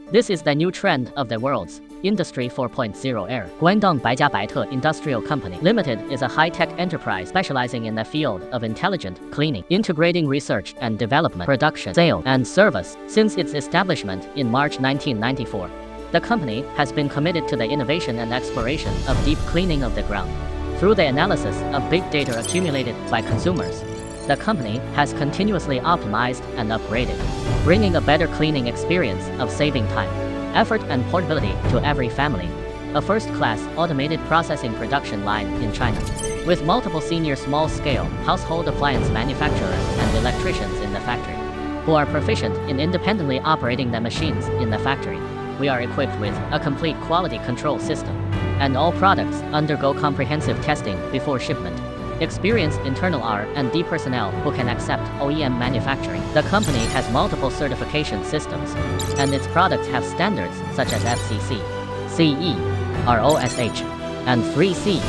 This is the new trend of the world's Industry 4.0 era. Guangdong Baijia Industrial Company Limited is a high-tech enterprise specializing in the field of intelligent cleaning, integrating research and development, production, sale, and service. Since its establishment in March 1994, the company has been committed to the innovation and exploration of deep cleaning of the ground. Through the analysis of big data accumulated by consumers, the company has continuously optimized and upgraded, bringing a better cleaning experience of saving time, effort, and portability to every family. A first-class automated processing production line in China, with multiple senior small-scale household appliance manufacturers and electricians in the factory, who are proficient in independently operating the machines in the factory. We are equipped with a complete quality control system, and all products undergo comprehensive testing before shipment. Experienced internal R&D personnel who can accept OEM manufacturing. The company has multiple certification systems, and its products have standards such as FCC, CE, ROSH, and 3C,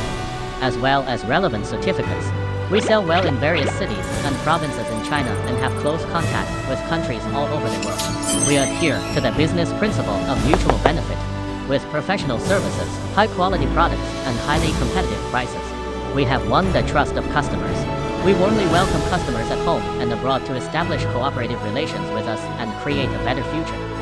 as well as relevant certificates. We sell well in various cities and provinces in China and have close contact with countries all over the world. We adhere to the business principle of mutual benefit, with professional services, high-quality products, and highly competitive prices. We have won the trust of customers. We warmly welcome customers at home and abroad to establish cooperative relations with us and create a better future.